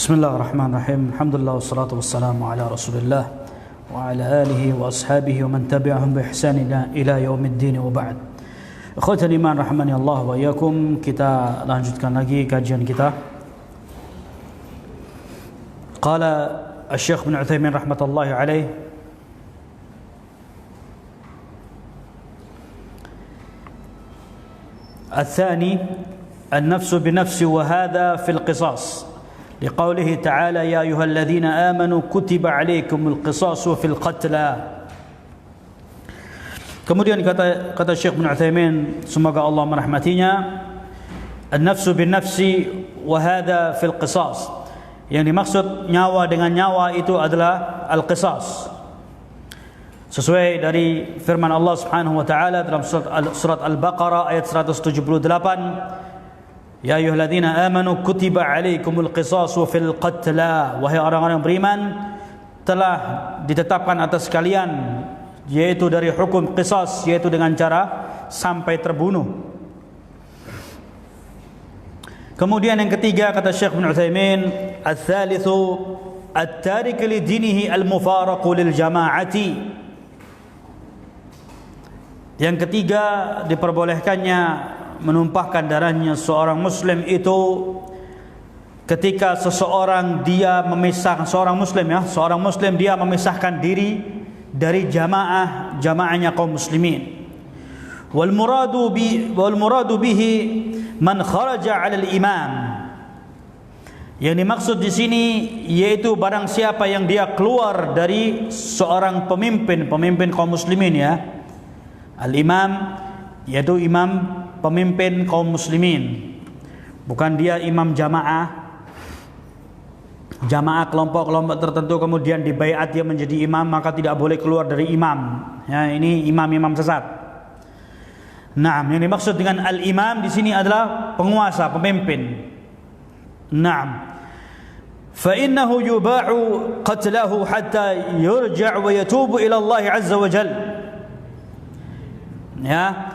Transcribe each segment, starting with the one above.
Bismillahirrahmanirrahim. Alhamdulillah wassalatu wassalamu ala Rasulillah wa ala alihi wa ashabihi wa man tabi'ahum bi ihsan ila yaumiddin wa ba'd. Ikhwatal iman rahimani Allah wa iyyakum, kita lanjutkan lagi kajian kita. Qala Asy-Syaikh Ibnu Utsaimin rahmatullahi alaih, الثاني النفس بنفس وهذا في القصاص لقوله تعالى يا أيها الذين آمنوا كتب عليكم القصاص في القتلى. Kemudian kata Syekh Ibnu Utsaimin, semoga Allah merahmatinya, an-nafsu bin nafsi wa hadha fil qisas. Yang dimaksud nyawa dengan nyawa itu adalah al-qisas. Sesuai dari firman Allah Subhanahu wa taala dalam surat Al-Baqarah ayat 178, Ya ayyuhalladzina amanu kutiba alaikumul qisasu fil qatla. Wahai orang-orang beriman, telah ditetapkan atas kalian yaitu dari hukum qisas, yaitu dengan cara sampai terbunuh. Kemudian yang ketiga kata Syekh Ibnu Utsaimin, ats-tsalitsu at-tarik li dinihi al-mufaraqu lil jama'ati. Yang ketiga, diperbolehkannya menumpahkan darahnya seorang muslim itu ketika seorang muslim dia memisahkan diri dari jamaahnya kaum muslimin. Wal muradu bihi man kharaja 'ala al-imam. Yang dimaksud di sini yaitu barang siapa yang dia keluar dari seorang pemimpin kaum muslimin, ya. Al-imam yaitu imam pemimpin kaum muslimin, bukan dia imam jamaah kelompok-kelompok tertentu kemudian dibaiat dia menjadi imam maka tidak boleh keluar dari imam. Ya, ini imam-imam sesat. Naam, yang dimaksud dengan al-imam di sini adalah penguasa, pemimpin. Naam. Fa innahu yuba'u qatlahu hatta yurja' wa yatubu ila Allah azza wa jalla. Ya.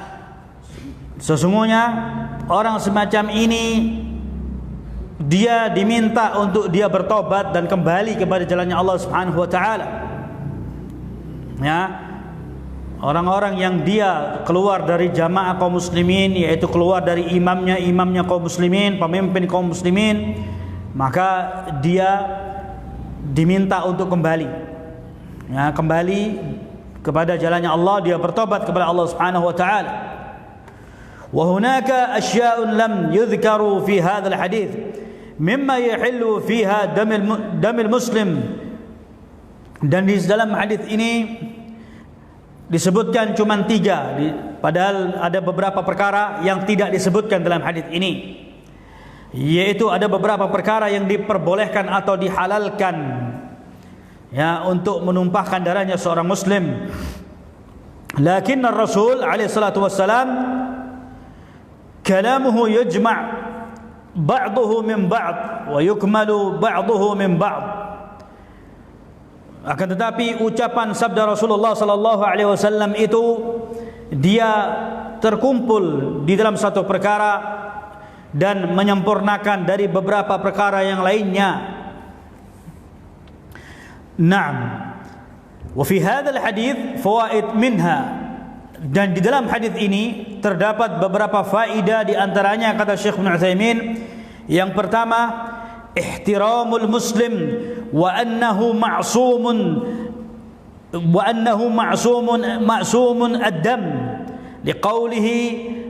Sesungguhnya orang semacam ini dia diminta untuk dia bertobat dan kembali kepada jalannya Allah Subhanahu wa taala. Ya. Orang-orang yang dia keluar dari jamaah kaum muslimin, yaitu keluar dari imamnya kaum muslimin, pemimpin kaum muslimin, maka dia diminta untuk kembali. Ya, kembali kepada jalannya Allah, dia bertobat kepada Allah Subhanahu wa taala. وهناك أشياء لم يذكروا في هذا الحديث مما يحل فيها دم المسلم. Dan di dalam hadis ini disebutkan cuma 3, padahal ada beberapa perkara yang tidak disebutkan dalam hadis ini, yaitu ada beberapa perkara yang diperbolehkan atau dihalalkan, ya, untuk menumpahkan darahnya seorang muslim. Lakin Rasul alaihi salatu wassalam kalamuhu yujma' ba'duhu min ba'd wa yukmalu ba'duhu min ba'd. Akan tetapi ucapan sabda Rasulullah sallallahu alaihi wasallam itu dia terkumpul di dalam satu perkara dan menyempurnakan dari beberapa perkara yang lainnya. Naam. Wa fi hadzal hadits fawaid minha. Dan di dalam hadis ini terdapat beberapa faedah, di antaranya kata Syekh Ibnu Utsaimin, yang pertama, ihtiramul muslim wa annahu ma'sumun ad-dam liqaulihi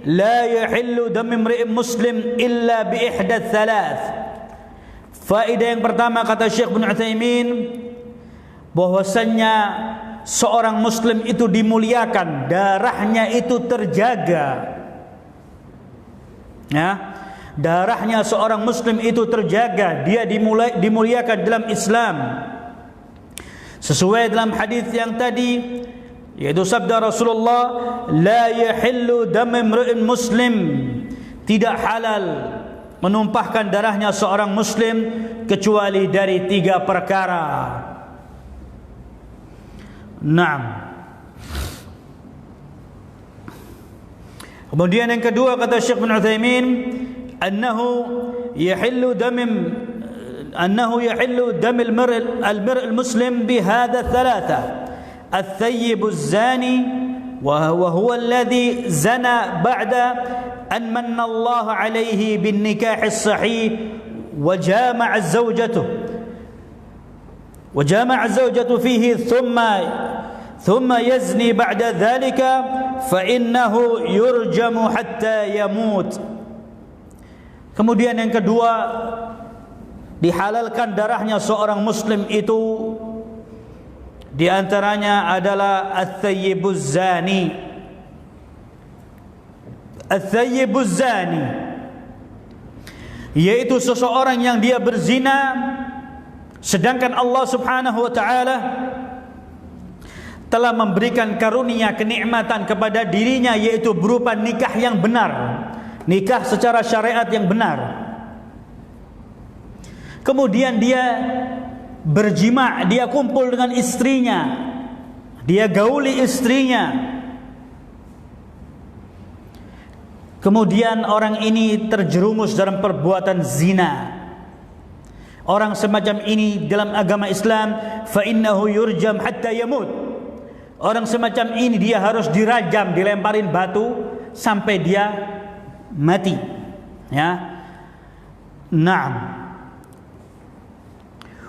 la yahillu dam imri'in muslim illa bi ihdath thalath. Faedah yang pertama kata Syekh Ibnu Utsaimin, bahwasannya seorang muslim itu dimuliakan, darahnya itu terjaga, ya, darahnya seorang muslim itu terjaga, dia dimuliakan dalam Islam. Sesuai dalam hadis yang tadi, yaitu sabda Rasulullah, la yahillu dam imri'in muslim, tidak halal menumpahkan darahnya seorang muslim kecuali dari 3 perkara. Naam. Kemudian yang kedua kata Syekh bin Utsaimin, annahu yahillu dam al-mar' al-muslim bihadha thalatha الثيب الزاني وهو الذي زنى بعد أن من الله عليه بالنكاح الصحيح وجامع زوجته فيه ثم يزني بعد ذلك فإنه يرجم حتى يموت. Kemudian yang kedua, dihalalkan darahnya seorang muslim itu di antaranya adalah at-thayyibuz zani. At-thayyibuz zani yaitu seseorang yang dia berzina sedangkan Allah Subhanahu wa taala telah memberikan karunia kenikmatan kepada dirinya, yaitu berupa nikah yang benar, nikah secara syariat yang benar. Kemudian dia berjima', dia kumpul dengan istrinya, dia gauli istrinya. Kemudian orang ini terjerumus dalam perbuatan zina. Orang semacam ini dalam agama Islam, fa innahu yurjam hatta yamut. Orang semacam ini dia harus dirajam, dilemparin batu sampai dia mati. Ya. Naam.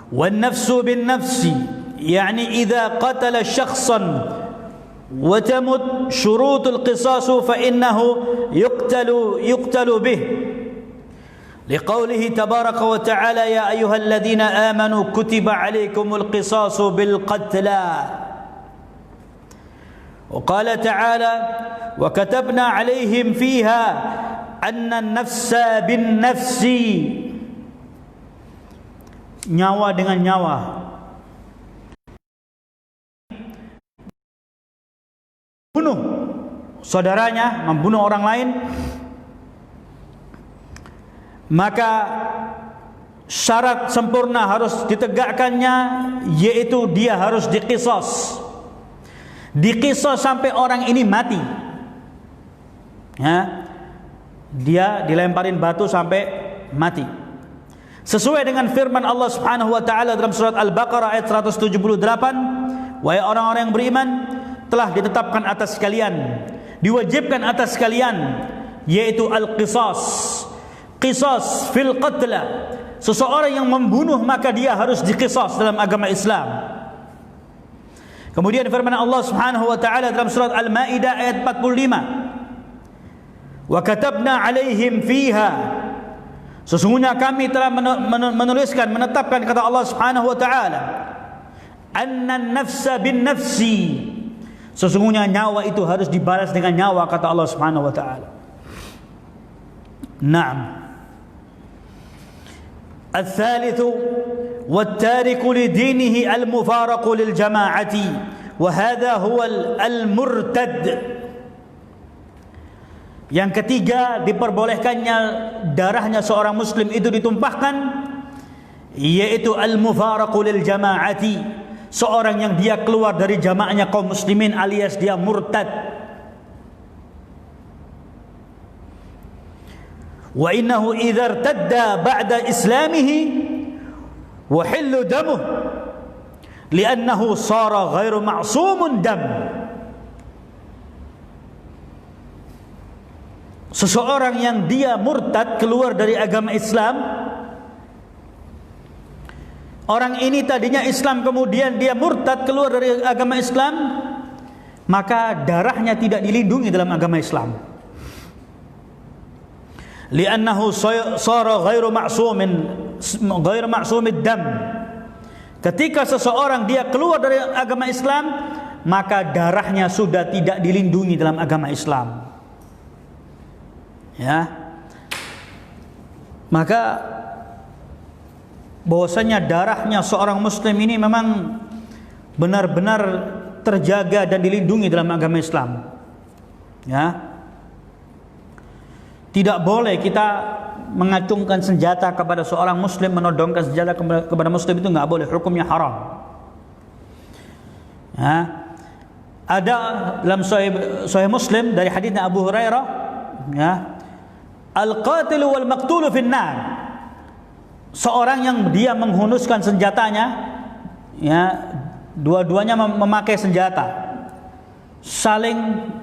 والنفس بالنفس يعني إذا قتل شخصا وتمت شروط القصاص فإنه يقتل به لقوله تبارك وتعالى يا أيها الذين آمنوا كتب عليكم القصاص بالقتلى وقال تعالى وكتبنا عليهم فيها أن النفس بالنفس, nyawa dengan nyawa, bunuh saudaranya, membunuh orang lain, maka syarat sempurna harus ditegakkannya, yaitu dia harus diqisas. Diqisas sampai orang ini mati. Ya, dia dilemparin batu sampai mati. Sesuai dengan firman Allah Subhanahu wa taala dalam surat Al-Baqarah ayat 178, wahai orang-orang yang beriman, telah ditetapkan atas kalian, diwajibkan atas kalian, yaitu al-qisas. Qisas fil qatla. Seseorang yang membunuh maka dia harus diqisas dalam agama Islam. Kemudian firman Allah Subhanahu wa taala dalam surat Al-Maidah ayat 45, wa katabna alaihim fiha, sesungguhnya kami telah menuliskan, menetapkan, kata Allah Subhanahu wa taala, annan nafsa bin nafsi, sesungguhnya nyawa itu harus dibalas dengan nyawa, kata Allah Subhanahu wa taala. Naam. الثالث والتارك لدينه المفارق للجماعة وهذا هو المرتد. Yang ketiga, diperbolehkannya darahnya seorang muslim itu ditumpahkan, yaitu al-mufaraqu lil jama'ati, seorang yang dia keluar dari jamaahnya kaum muslimin alias dia murtad. Wa innahu idza irtadda ba'da islamihi wa hillu damuh li'annahu sara ghairu ma'sumun dam. Seseorang yang dia murtad, keluar dari agama Islam, orang ini tadinya Islam kemudian dia murtad keluar dari agama Islam, maka darahnya tidak dilindungi dalam agama Islam. Li'annahu sara ghairu ma'sumid dam. Ketika seseorang dia keluar dari agama Islam, maka darahnya sudah tidak dilindungi dalam agama Islam. Ya. Maka bahwasanya darahnya seorang muslim ini memang benar-benar terjaga dan dilindungi dalam agama Islam. Ya. Tidak boleh kita mengacungkan senjata kepada seorang muslim, menodongkan senjata kepada muslim, itu enggak boleh, hukumnya haram. Ya. Ada dalam Sahih Muslim dari hadisnya Abu Hurairah, ya, al-qatil wal maqtul fin nar. Seorang yang dia menghunuskan senjatanya, ya, dua-duanya memakai senjata, saling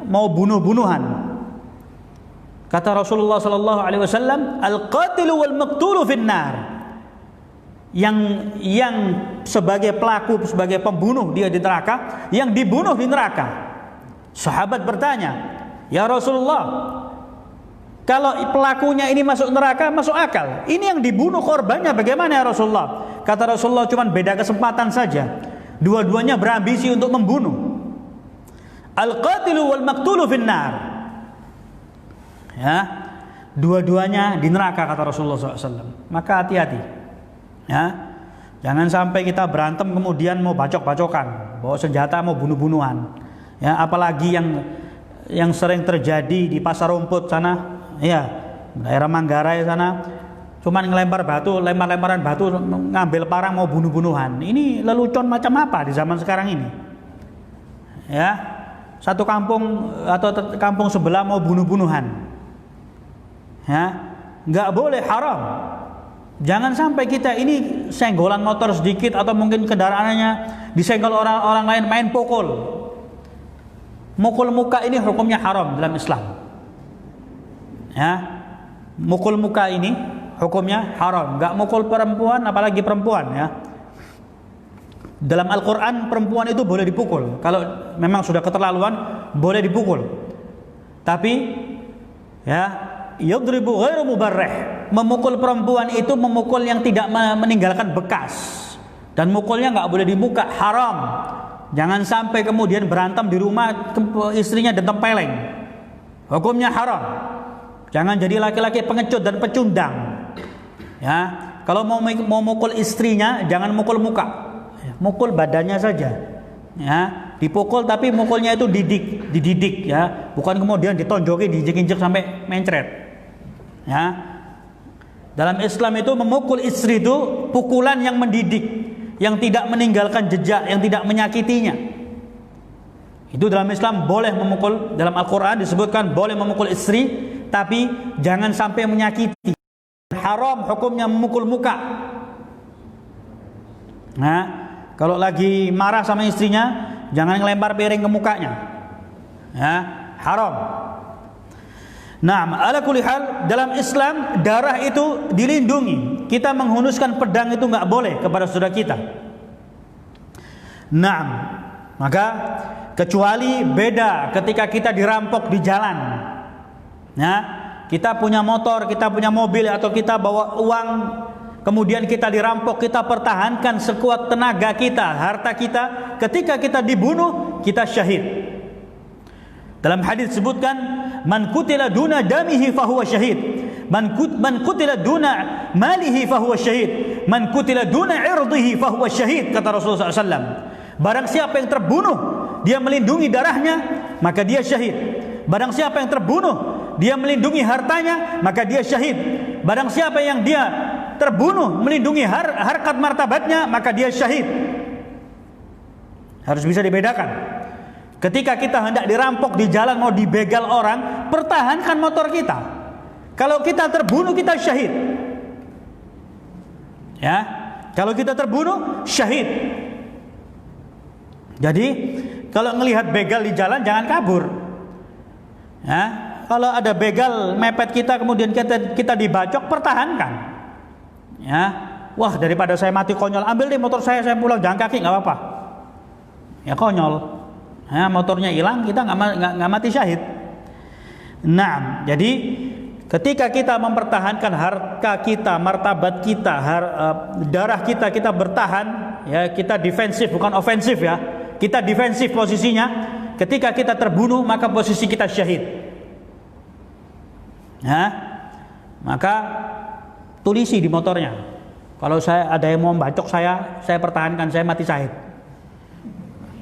mau bunuh-bunuhan. Kata Rasulullah sallallahu alaihi wasallam, al-qatil wal maqtul fin nar. Yang sebagai pelaku, sebagai pembunuh dia di neraka, yang dibunuh di neraka. Sahabat bertanya, "Ya Rasulullah, kalau pelakunya ini masuk neraka, masuk akal. Ini yang dibunuh korbannya bagaimana ya Rasulullah?" Kata Rasulullah, cuman beda kesempatan saja. Dua-duanya berambisi untuk membunuh. Al-qatilu wal maqtulu finnar. Ya, dua-duanya di neraka kata Rasulullah SAW. Maka hati-hati. Ya, jangan sampai kita berantem kemudian mau bacok-bacokan, bawa senjata mau bunuh-bunuhan. Ya, apalagi yang sering terjadi di Pasar Rumput sana, ya, daerah Manggarai sana, cuman ngelempar batu, lempar-lemparan batu, ngambil parang mau bunuh-bunuhan. Ini lelucon macam apa di zaman sekarang ini? Ya, satu kampung atau kampung sebelah mau bunuh-bunuhan. Ya, nggak boleh, haram. Jangan sampai kita ini senggolan motor sedikit atau mungkin kendaraannya disenggol orang lain, main pukul. Mukul muka ini hukumnya haram dalam Islam. Ya, mukul muka ini hukumnya haram. Enggak mukul perempuan, apalagi perempuan, ya. Dalam Al-Quran perempuan itu boleh dipukul. Kalau memang sudah keterlaluan boleh dipukul. Tapi ya, yadribu ghairu mubarrih. Memukul perempuan itu memukul yang tidak meninggalkan bekas, dan mukulnya nggak boleh di muka, haram. Jangan sampai kemudian berantem di rumah istrinya dan tempeleng, hukumnya haram. Jangan jadi laki-laki pengecut dan pecundang. Ya, kalau mau mukul istrinya jangan mukul muka, mukul badannya saja. Ya, dipukul tapi mukulnya itu dididik, ya, bukan kemudian ditonjoki, diinjek-injek sampai mencret. Ya. Dalam Islam itu memukul istri itu pukulan yang mendidik, yang tidak meninggalkan jejak, yang tidak menyakitinya. Itu dalam Islam boleh memukul. Dalam Al-Quran disebutkan boleh memukul istri, tapi jangan sampai menyakiti. Haram hukumnya memukul muka. Nah, kalau lagi marah sama istrinya, jangan ngelempar piring ke mukanya. Ya, haram. Nah, ala kulli hal, dalam Islam darah itu dilindungi. Kita menghunuskan pedang itu enggak boleh kepada saudara kita. Nah, maka kecuali beda ketika kita dirampok di jalan. Nah, kita punya motor, kita punya mobil, atau kita bawa uang, kemudian kita dirampok, kita pertahankan sekuat tenaga kita, harta kita. Ketika kita dibunuh, kita syahid. Dalam hadis disebutkan, man kutila duna damihi fahuwa syahid, man kutila duna malihi fahuwa syahid, man kutila duna irdihi fahuwa syahid, kata Rasulullah SAW. Barang siapa yang terbunuh, dia melindungi darahnya, maka dia syahid. Barang siapa yang terbunuh, dia melindungi hartanya, maka dia syahid. Barang siapa yang dia terbunuh melindungi harkat martabatnya, maka dia syahid. Harus bisa dibedakan. Ketika kita hendak dirampok di jalan, mau dibegal orang, pertahankan motor kita. Kalau kita terbunuh, kita syahid. Ya, kalau kita terbunuh, syahid. Jadi, kalau melihat begal di jalan, jangan kabur. Ya, kalau ada begal mepet kita, kemudian kita dibacok, pertahankan. Ya, wah, daripada saya mati konyol, ambil deh motor saya pulang jalan kaki, nggak apa-apa. Ya, konyol. Ya, motornya hilang, kita nggak mati syahid. Nah, jadi ketika kita mempertahankan harta kita, martabat kita, darah kita bertahan, ya, kita defensif bukan ofensif, ya. Kita defensif posisinya. Ketika kita terbunuh, maka posisi kita syahid. Ya, maka tulisi di motornya. Kalau saya ada yang mau bacok saya pertahankan, saya mati syahid.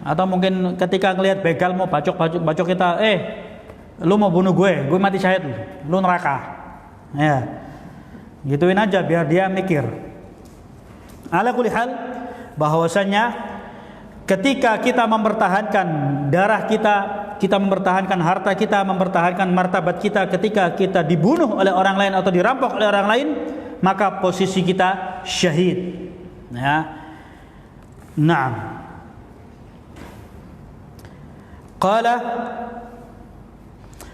Atau mungkin ketika ngelihat begal mau bacok kita, lu mau bunuh gue mati syahid, lu neraka. Ya, gituin aja biar dia mikir. Ala kulli hal, bahwasanya ketika kita mempertahankan darah kita mempertahankan harta kita, mempertahankan martabat kita, ketika kita dibunuh oleh orang lain atau dirampok oleh orang lain, maka posisi kita syahid. Ya. Naam. Qala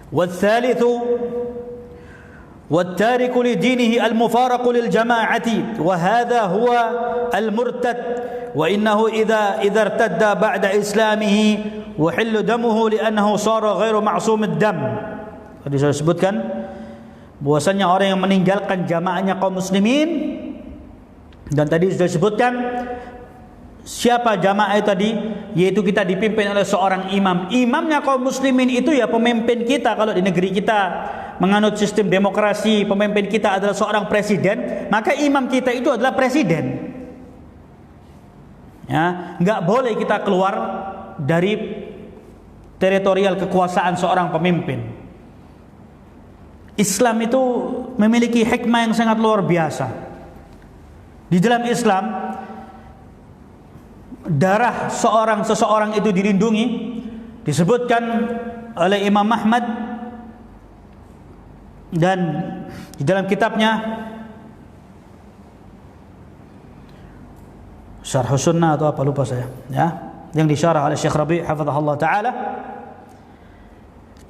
والثالث والتارك لدينه المفارق للجماعة وهذا هو المرتد وإنه إذا ارتد بعد إسلامه وحل دمه لأنه صار غير معصوم الدم. Tadi saya sebutkan bahwasanya orang yang meninggalkan jamaahnya kaum muslimin, dan tadi sudah disebutkan siapa jamaah itu tadi, yaitu kita dipimpin oleh seorang imam. Imamnya kaum muslimin itu ya pemimpin kita. Kalau di negeri kita menganut sistem demokrasi, pemimpin kita adalah seorang presiden, maka imam kita itu adalah presiden. Ya, nggak boleh kita keluar dari teritorial kekuasaan seorang pemimpin. Islam itu memiliki hikmah yang sangat luar biasa. Di dalam Islam, darah seseorang itu dilindungi. Disebutkan oleh Imam Ahmad dan di dalam kitabnya Syarh Sunnah atau apa lupa saya, ya, yang disyarah oleh Syekh Rabi' hafizahullah taala,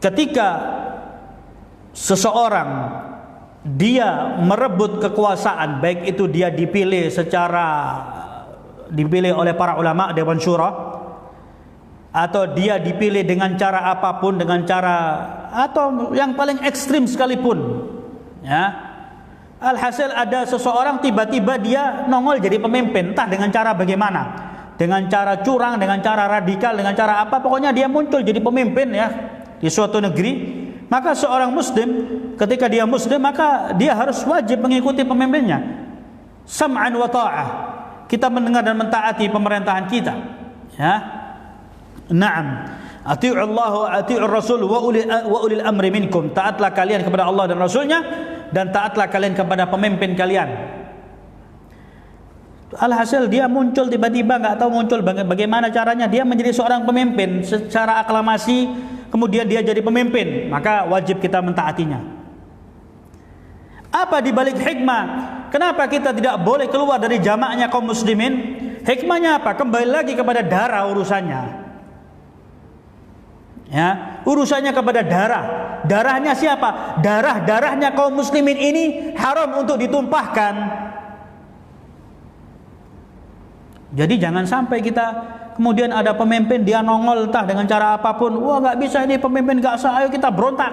ketika seseorang dia merebut kekuasaan, baik itu dia dipilih oleh para ulama Dewan Syura, atau dia dipilih dengan cara apapun, dengan cara atau yang paling ekstrim sekalipun, ya, alhasil ada seseorang tiba-tiba dia nongol jadi pemimpin, entah dengan cara bagaimana, dengan cara curang, dengan cara radikal, dengan cara apa, pokoknya dia muncul jadi pemimpin ya di suatu negeri. Maka seorang muslim, ketika dia muslim, maka dia harus wajib mengikuti pemimpinnya. Sam'an wa ta'ah, kita mendengar dan mentaati pemerintahan kita, ya. Naam, ati'u Allah wa ati'u Rasul wa ulil amri minkum. Taatlah kalian kepada Allah dan Rasulnya, dan taatlah kalian kepada pemimpin kalian. Alhasil dia muncul tiba-tiba, nggak tahu muncul bagaimana caranya, dia menjadi seorang pemimpin secara aklamasi, kemudian dia jadi pemimpin, maka wajib kita mentaatinya. Apa dibalik hikmah? Kenapa kita tidak boleh keluar dari jamaahnya kaum muslimin? Hikmahnya apa? Kembali lagi kepada darah urusannya. Ya, urusannya kepada darah. Darahnya siapa? Darahnya kaum muslimin ini haram untuk ditumpahkan. Jadi jangan sampai kita kemudian ada pemimpin dia nongol entah dengan cara apapun, wah nggak bisa ini pemimpin nggak sah, ayo kita berontak.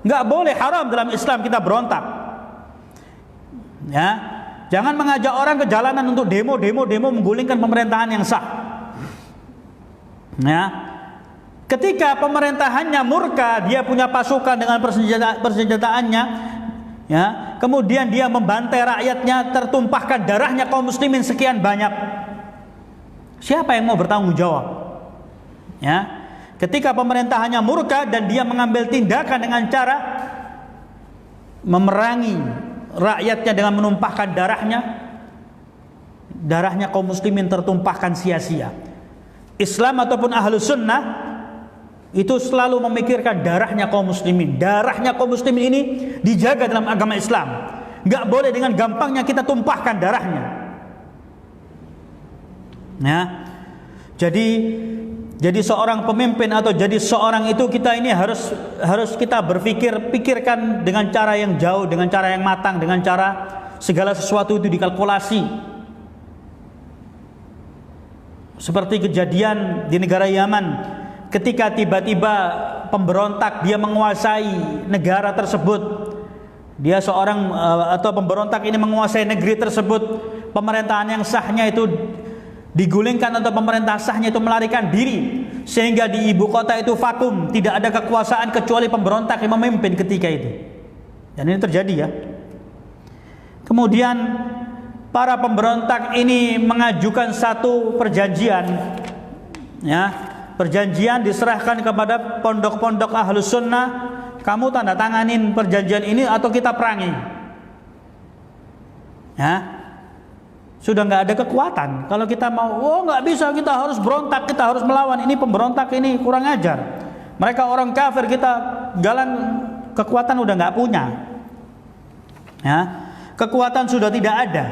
Nggak boleh, haram dalam Islam kita berontak. Ya, jangan mengajak orang ke jalanan untuk demo menggulingkan pemerintahan yang sah. Ya, ketika pemerintahannya murka, dia punya pasukan dengan persenjataannya, ya, kemudian dia membantai rakyatnya, tertumpahkan darahnya kaum muslimin sekian banyak. Siapa yang mau bertanggung jawab? Ya, ketika pemerintahannya murka dan dia mengambil tindakan dengan cara memerangi rakyatnya dengan menumpahkan darahnya kaum muslimin tertumpahkan sia-sia. Islam ataupun ahlus sunnah itu selalu memikirkan darahnya kaum muslimin. Darahnya kaum muslimin ini dijaga dalam agama Islam. Nggak boleh dengan gampangnya kita tumpahkan darahnya. Ya, jadi seorang pemimpin atau jadi seorang itu kita ini harus kita pikirkan dengan cara yang jauh, dengan cara yang matang, dengan cara segala sesuatu itu dikalkulasi. Seperti kejadian di negara Yaman, ketika tiba-tiba pemberontak dia menguasai negara tersebut. Dia seorang atau pemberontak ini menguasai negeri tersebut, pemerintahan yang sahnya itu digulingkan atau pemerintah sahnya itu melarikan diri, sehingga di ibu kota itu vakum, tidak ada kekuasaan kecuali pemberontak yang memimpin ketika itu. Dan ini terjadi ya. Kemudian para pemberontak ini mengajukan satu perjanjian, ya, perjanjian diserahkan kepada pondok-pondok Ahlus Sunnah, kamu tanda tanganin perjanjian ini atau kita perangi. Ya, sudah nggak ada kekuatan. Kalau kita mau, oh nggak bisa, kita harus berontak, kita harus melawan. Ini pemberontak, ini kurang ajar. Mereka orang kafir, kita galang kekuatan udah nggak punya. Ya, kekuatan sudah tidak ada.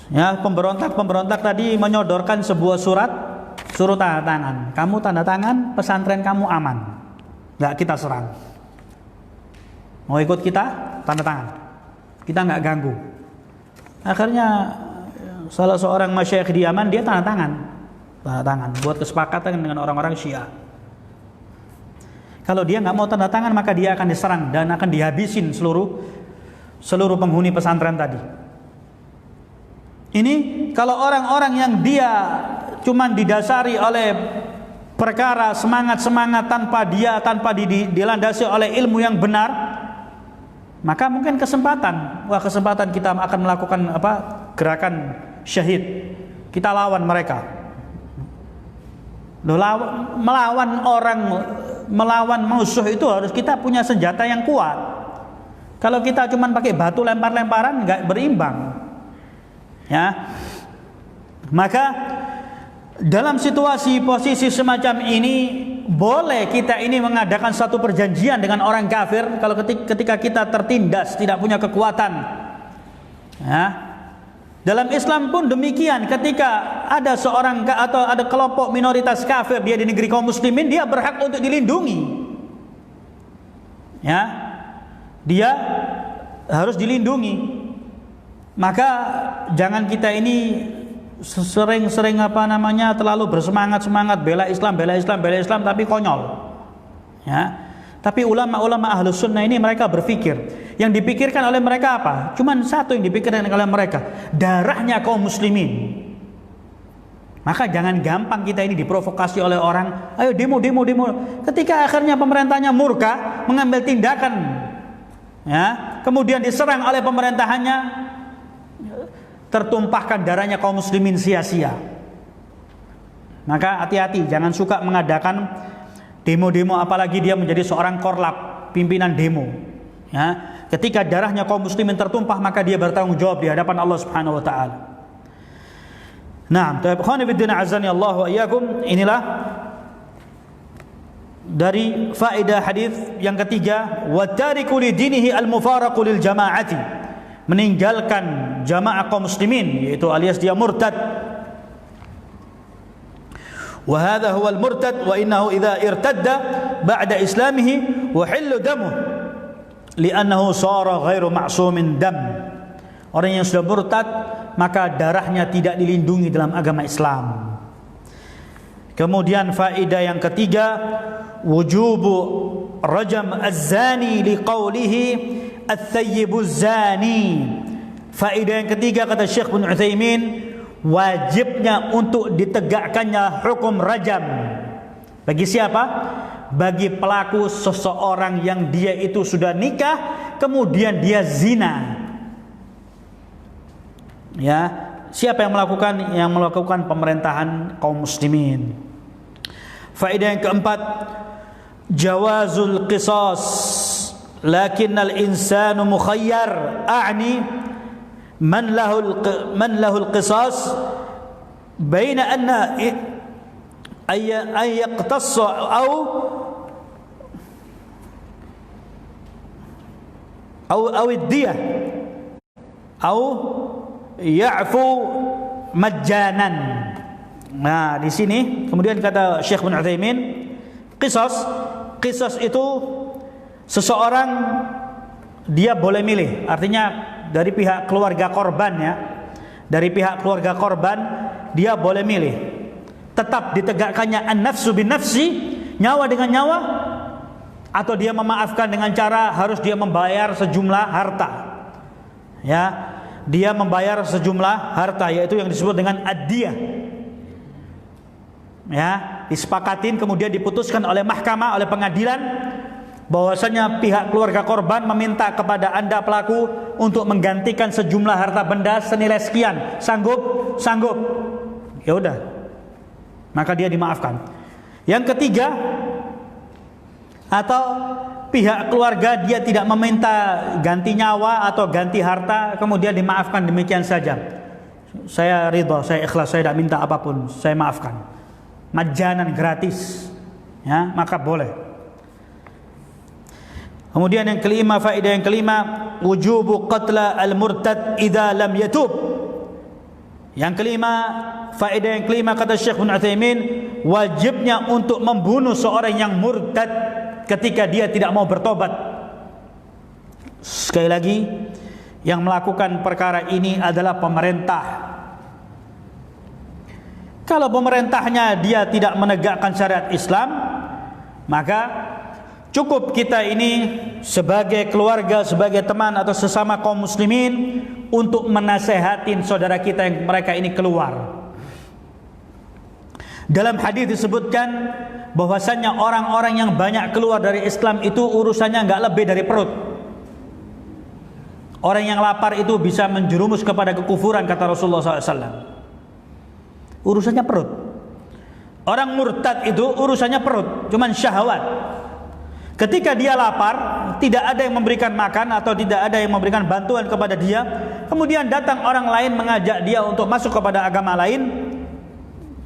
Ya, pemberontak tadi menyodorkan sebuah suruh tanda tangan. Kamu tanda tangan, pesantren kamu aman, nggak kita serang. Mau ikut kita, tanda tangan. Kita nggak ganggu. Akhirnya salah seorang masyayikh di Yaman, dia tanda tangan buat kesepakatan dengan orang-orang Syiah. Kalau dia nggak mau tanda tangan, maka dia akan diserang dan akan dihabisin seluruh penghuni pesantren tadi. Ini kalau orang-orang yang dia cuman didasari oleh perkara semangat tanpa dilandasi oleh ilmu yang benar, maka mungkin kesempatan kita akan melakukan gerakan syahid. Kita lawan mereka. Melawan musuh itu harus kita punya senjata yang kuat. Kalau kita cuma pakai batu lempar-lemparan, nggak berimbang. Ya, maka dalam posisi semacam ini boleh kita ini mengadakan satu perjanjian dengan orang kafir. Kalau ketika kita tertindas, tidak punya kekuatan. Ya, dalam Islam pun demikian. Ketika ada seorang atau ada kelompok minoritas kafir dia di negeri kaum muslimin, dia berhak untuk dilindungi. Ya, dia harus dilindungi. Maka jangan kita ini sering terlalu bersemangat bela Islam tapi konyol. Ya. Tapi ulama Ahlus Sunnah ini mereka berpikir, yang dipikirkan oleh mereka apa? Cuman satu yang dipikirkan oleh mereka, darahnya kaum muslimin. Maka jangan gampang kita ini diprovokasi oleh orang, ayo demo. Ketika akhirnya pemerintahnya murka, mengambil tindakan, ya, kemudian diserang oleh pemerintahannya, tertumpahkan darahnya kaum muslimin sia-sia. Maka hati-hati, jangan suka mengadakan demo-demo, apalagi dia menjadi seorang korlap, pimpinan demo. Ya, ketika darahnya kaum muslimin tertumpah, maka dia bertanggung jawab di hadapan Allah Subhanahu wa taala. Nah, Allah wa iyyakum, inilah dari faedah hadis yang ketiga, wa tariku li dinihi al-mufaraqu lil jama'ati. Meninggalkan jamaah kaum muslimin, yaitu alias dia murtad. Wa hadha huwa al-murtad wa innahu idza irtadda ba'da islamihi wa hillu damuhu li'annahu sara ghairu ma'sumin dam. Orang yang sudah murtad, maka darahnya tidak dilindungi dalam agama Islam. Kemudian faedah yang ketiga, wujubu rajam az-zani liqaulihi at-thayyibuz zani. Faedah yang ketiga, kata Syekh bin Utsaimin, wajibnya untuk ditegakkannya hukum rajam. Bagi siapa? Bagi pelaku seseorang yang dia itu sudah nikah kemudian dia zina. Ya, siapa yang melakukan pemerintahan kaum muslimin. Faedah yang keempat, jawazul qisas lakinnal insanu mukhayyar, a'ni man lahu al-qisas baina anna ay yaqtassa aw ad-diyah aw ya'fu majjanan. Nah, di sini kemudian kata Syekh bin Utsaimin, qisas itu seseorang dia boleh milih, artinya dari pihak keluarga korban, ya, dari pihak keluarga korban dia boleh milih, tetap ditegakkannya an-nafsu bin nafsi, nyawa dengan nyawa, atau dia memaafkan dengan cara harus dia membayar sejumlah harta. Ya, dia membayar sejumlah harta, yaitu yang disebut dengan ad-diyah. Ya, disepakatin kemudian diputuskan oleh mahkamah, oleh pengadilan bahwasanya pihak keluarga korban meminta kepada Anda pelaku untuk menggantikan sejumlah harta benda senilai sekian. Sanggup? Sanggup. Ya udah, maka dia dimaafkan. Yang ketiga, atau pihak keluarga dia tidak meminta ganti nyawa atau ganti harta, kemudian dimaafkan demikian saja. Saya ridha, saya ikhlas, saya tidak minta apapun, saya maafkan. Majanan, gratis, ya, maka boleh. Kemudian yang kelima, faedah yang kelima, wujubu qatla al-murtad idza lam yatub. Yang kelima, faedah yang kelima kata Syekh Ibnu Utsaimin, wajibnya untuk membunuh seorang yang murtad ketika dia tidak mau bertobat. Sekali lagi, yang melakukan perkara ini adalah pemerintah. Kalau pemerintahnya dia tidak menegakkan syariat Islam, maka cukup kita ini sebagai keluarga, sebagai teman atau sesama kaum muslimin untuk menasehatin saudara kita yang mereka ini keluar. Dalam hadis disebutkan bahwasannya orang-orang yang banyak keluar dari Islam itu urusannya enggak lebih dari perut. Orang yang lapar itu bisa menjerumus kepada kekufuran, kata Rasulullah SAW. Urusannya perut. Orang murtad itu urusannya perut, cuman syahwat. Ketika dia lapar, tidak ada yang memberikan makan atau tidak ada yang memberikan bantuan kepada dia, kemudian datang orang lain mengajak dia untuk masuk kepada agama lain,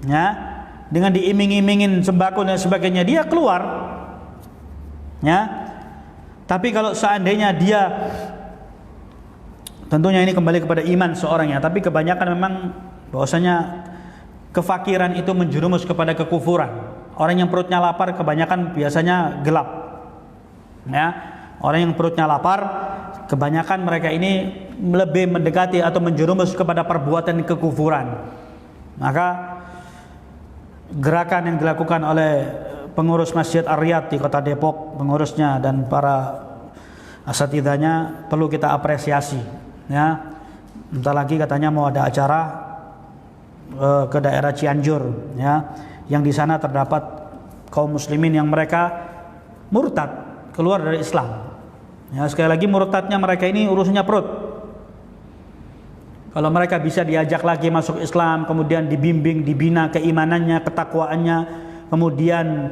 ya, dengan diiming-imingin sembako dan sebagainya, dia keluar, ya. Tapi kalau seandainya dia, tentunya ini kembali kepada iman seorangnya, tapi kebanyakan memang bahwasanya kefakiran itu menjerumus kepada kekufuran. Orang yang perutnya lapar kebanyakan biasanya gelap. Ya, orang yang perutnya lapar kebanyakan mereka ini lebih mendekati atau menjerumus kepada perbuatan kekufuran. Maka gerakan yang dilakukan oleh pengurus Masjid Ar-Riyad di Kota Depok, pengurusnya dan para asatidahnya perlu kita apresiasi, ya. Bentar lagi katanya mau ada acara ke daerah Cianjur, ya, yang di sana terdapat kaum muslimin yang mereka murtad, keluar dari Islam. Ya, sekali lagi murtadnya mereka ini urusannya perut. Kalau mereka bisa diajak lagi masuk Islam, kemudian dibimbing, dibina keimanannya, ketakwaannya, kemudian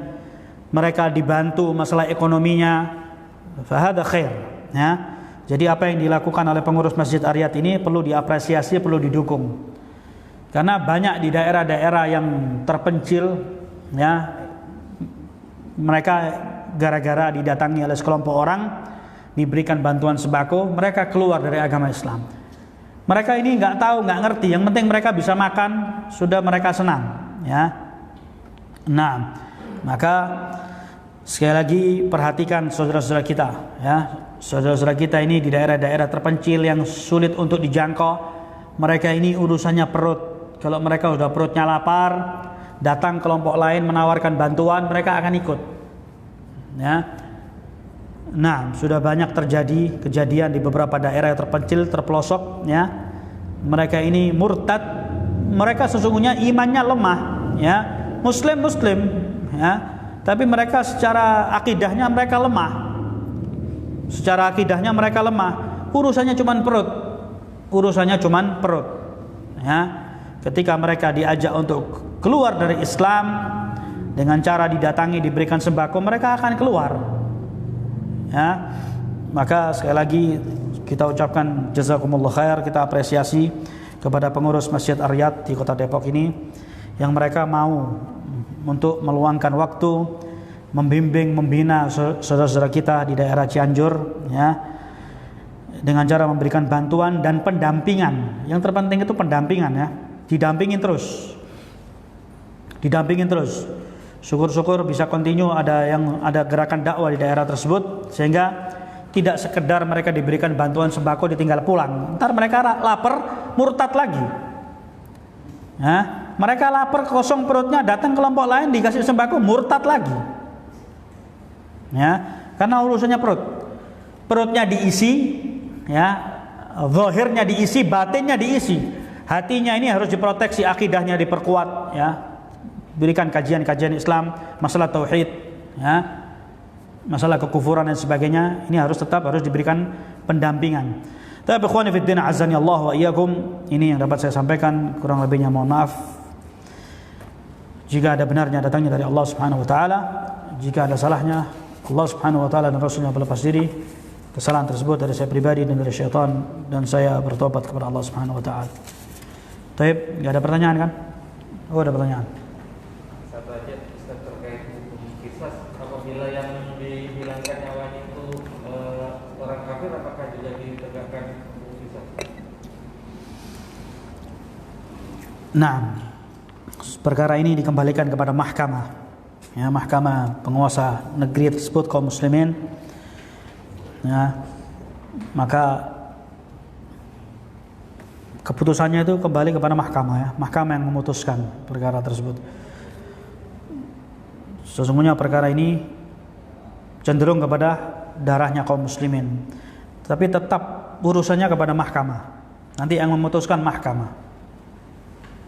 mereka dibantu masalah ekonominya, fahada khair, ya. Jadi apa yang dilakukan oleh pengurus Masjid Ar-Riyad ini perlu diapresiasi, perlu didukung. Karena banyak di daerah-daerah yang terpencil, ya, mereka gara-gara didatangi oleh sekelompok orang, diberikan bantuan sembako, mereka keluar dari agama Islam. Mereka ini nggak tahu, nggak ngerti. Yang penting mereka bisa makan, sudah mereka senang, ya. Nah, maka sekali lagi perhatikan saudara-saudara kita, ya, saudara-saudara kita ini di daerah-daerah terpencil yang sulit untuk dijangkau. Mereka ini urusannya perut. Kalau mereka sudah perutnya lapar, datang kelompok lain menawarkan bantuan, mereka akan ikut. Ya. Nah, sudah banyak terjadi kejadian di beberapa daerah yang terpencil, terpelosok, ya. Mereka ini murtad, mereka sesungguhnya imannya lemah, ya. Muslim, ya. Tapi mereka secara akidahnya mereka lemah. Secara akidahnya mereka lemah. Urusannya cuman perut. Urusannya cuman perut. Ya. Ketika mereka diajak untuk keluar dari Islam dengan cara didatangi, diberikan sembako, mereka akan keluar. Ya, maka sekali lagi kita ucapkan jazakumullah khair, kita apresiasi kepada pengurus Masjid Ar-Riyad di Kota Depok ini yang mereka mau untuk meluangkan waktu membimbing, membina saudara-saudara kita di daerah Cianjur, ya, dengan cara memberikan bantuan dan pendampingan. Yang terpenting itu pendampingan, ya, didampingin terus. Syukur-syukur bisa continue ada gerakan dakwah di daerah tersebut, sehingga tidak sekedar mereka diberikan bantuan sembako ditinggal pulang. Ntar mereka lapar, murtad lagi. Ya, mereka lapar, kosong perutnya, datang kelompok lain dikasih sembako, murtad lagi. Ya, karena urusannya perut. Perutnya diisi, ya, zahirnya diisi, batinnya diisi. Hatinya ini harus diproteksi, akidahnya diperkuat, ya. Berikan kajian-kajian Islam, masalah tauhid, ya. masalah kekufuran dan sebagainya, ini harus diberikan pendampingan. Tapi ikhwani fid din azani Allah wa iyyakum, ini yang dapat saya sampaikan, kurang lebihnya mohon maaf. Jika ada benarnya datangnya dari Allah Subhanahu wa taala, jika ada salahnya Allah Subhanahu wa taala dan Rasulnya berlepas diri. Kesalahan tersebut dari saya pribadi dan dari syaitan, dan saya bertobat kepada Allah Subhanahu wa taala. Baik, enggak ada pertanyaan kan? Oh, ada pertanyaan. Satu aja Ustaz terkait hukum qisas, apabila yang dihilangkan nyawanya itu orang kafir, apakah juga ditegakkan hukum qisas? Nah, perkara ini dikembalikan kepada mahkamah. Ya, mahkamah penguasa negeri tersebut kaum muslimin. Ya, maka keputusannya itu kembali kepada mahkamah, ya, mahkamah yang memutuskan perkara tersebut. Sesungguhnya perkara ini cenderung kepada darahnya kaum muslimin, tapi tetap urusannya kepada mahkamah. Nanti yang memutuskan mahkamah.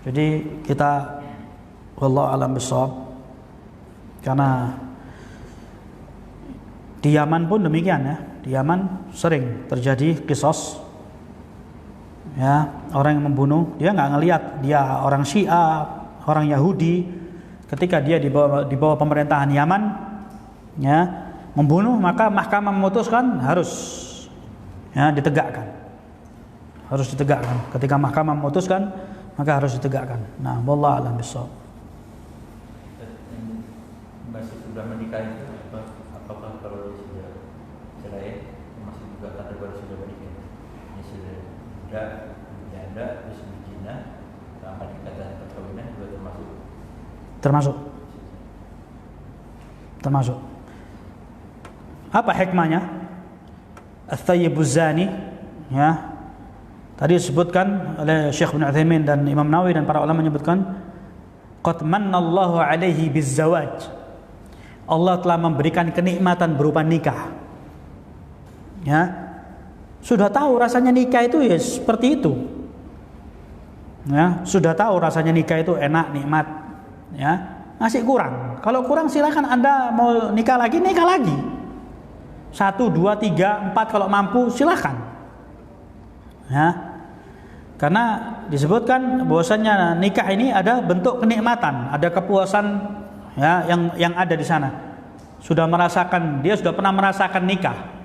Jadi kita wallahu a'lam bishawab, karena di Yaman pun demikian, ya. Di Yaman sering terjadi qisas, ya, orang yang membunuh, dia nggak ngelihat dia orang Syiah, orang Yahudi, ketika dia di bawah pemerintahan Yaman, ya, membunuh, maka mahkamah memutuskan harus, ya, ditegakkan, harus ditegakkan. Ketika mahkamah memutuskan, maka harus ditegakkan. Nah, wallahu a'lam bishawab. Masih sudah menikah itu apakah kalau sudah cerai masih juga kategori sudah menikah? Ini sudah janda, terus berzina, tanpa ikatan perkawinan juga termasuk. Apa hikmahnya? Ats-thayyibuz zani, ya. Tadi disebutkan oleh Syekh bin Utsaimin dan Imam Nawawi dan para ulama menyebutkan qad mannallahu alaihi bizzawaj. Allah telah memberikan kenikmatan berupa nikah. Ya. Sudah tahu rasanya nikah itu ya seperti itu. Ya, sudah tahu rasanya nikah itu enak, nikmat, ya. Masih kurang. Kalau kurang silakan Anda mau nikah lagi. 1, 2, 3, 4 kalau mampu silakan. Ya. Karena disebutkan bahwasanya nikah ini ada bentuk kenikmatan, ada kepuasan, ya, yang ada di sana. Dia sudah pernah merasakan nikah.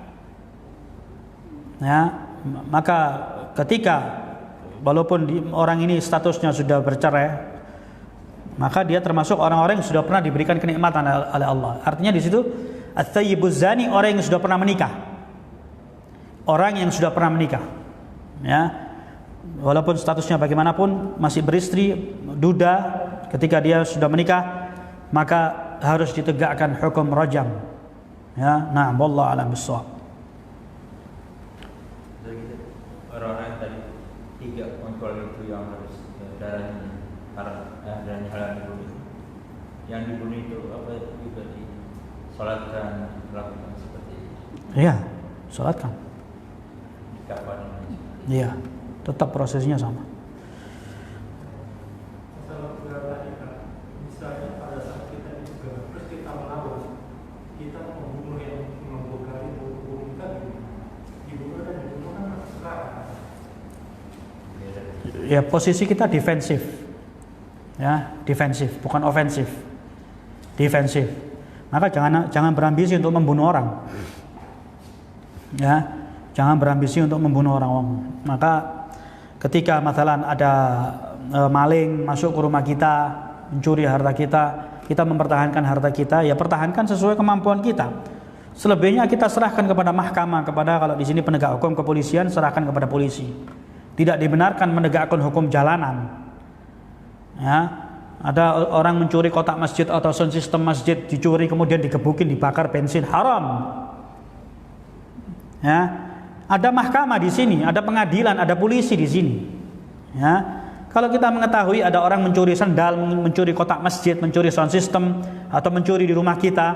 Ya, maka ketika walaupun orang ini statusnya sudah bercerai, maka dia termasuk orang-orang yang sudah pernah diberikan kenikmatan oleh Allah. Artinya di situ ats-tsayyibuz zani, orang yang sudah pernah menikah. Orang yang sudah pernah menikah. Ya. Walaupun statusnya bagaimanapun masih beristri, duda, ketika dia sudah menikah, maka harus ditegakkan hukum rajam. Ya, nah, wallahu a'lam bishawab. Orang-orang tadi 3 kontrol itu yang harus darahnya haram, darahnya halal dibunuh. Yang dibunuh itu apa juga disolatkan, melakukan seperti itu. Iya, solatkan. Kapan? Iya, tetap prosesnya sama. Misalnya pada saat kita juga terus kita melawan, kita membunuh yang membongkar itu, hukum kita dibunuh dan dibunuh kan sekarang. Ya, posisi kita defensif. Ya, defensif, bukan ofensif. Defensif. Maka jangan berambisi untuk membunuh orang. Ya, jangan berambisi untuk membunuh orang. Maka ketika masalah ada maling masuk ke rumah kita, mencuri harta kita, kita mempertahankan harta kita, ya pertahankan sesuai kemampuan kita. Selebihnya kita serahkan kepada mahkamah, kepada, kalau di sini penegak hukum kepolisian, serahkan kepada polisi. Tidak dibenarkan menegakkan hukum jalanan. Ya, ada orang mencuri kotak masjid atau sound system masjid, dicuri kemudian digebukin, dibakar bensin, haram. Ya, ada mahkamah di sini, ada pengadilan, ada polisi di sini. Ya, kalau kita mengetahui ada orang mencuri sandal, mencuri kotak masjid, mencuri sound system, atau mencuri di rumah kita,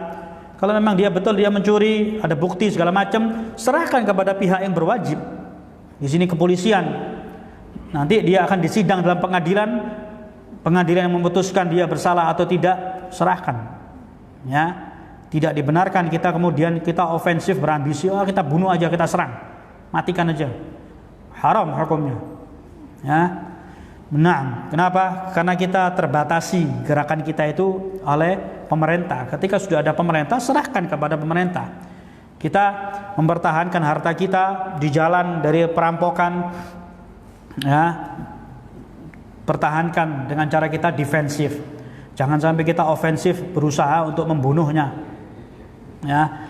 kalau memang dia betul dia mencuri, ada bukti segala macam, serahkan kepada pihak yang berwajib. Di sini kepolisian. Nanti dia akan disidang dalam pengadilan. Pengadilan yang memutuskan dia bersalah atau tidak, serahkan. Ya, Tidak dibenarkan kita kemudian kita ofensif berambisi, oh kita bunuh aja, kita serang, matikan aja. Haram hukumnya. Ya. Nah, kenapa? Karena kita terbatasi gerakan kita itu oleh pemerintah. Ketika sudah ada pemerintah, serahkan kepada pemerintah. Kita mempertahankan harta kita di jalan dari perampokan, ya, pertahankan dengan cara kita defensif. Jangan sampai kita ofensif berusaha untuk membunuhnya. Ya.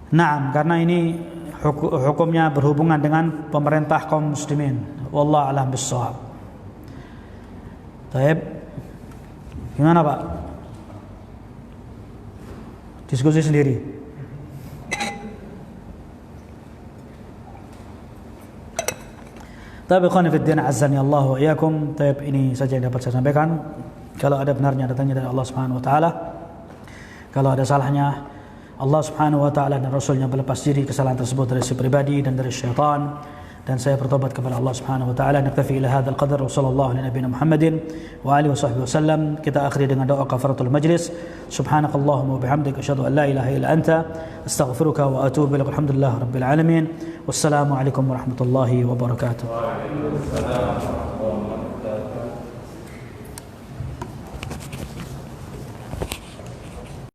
Nah, karena ini hukumnya berhubungan dengan pemerintah kaum muslimin. Wallahu a'lam bissawab. Baik. Gimana, Pak? Diskusi sendiri. Tapi ikhwan fi din azani Allah wa iyyakum. Baik, ini saja yang dapat saya sampaikan. Kalau ada benarnya datangnya dari Allah Subhanahu wa taala. Kalau ada salahnya, Allah Subhanahu wa taala dan Rasulnya berlepas diri kesalahan tersebut dari si pribadi dan dari syaitan. Dan saya bertobat kepada Allah Subhanahu wa taala. Naktafi ila hadzal qadar wa sallallahu ala nabiyyina Muhammadin wa alihi washabbihi wasallam. Kita akhiri dengan doa kafaratul majlis. Subhanakallahumma wa bihamdika asyhadu an la ilaha illa anta astaghfiruka wa atubu ilaik. Alhamdulillah rabbil alamin. Wassalamu alaikum warahmatullahi wabarakatuh.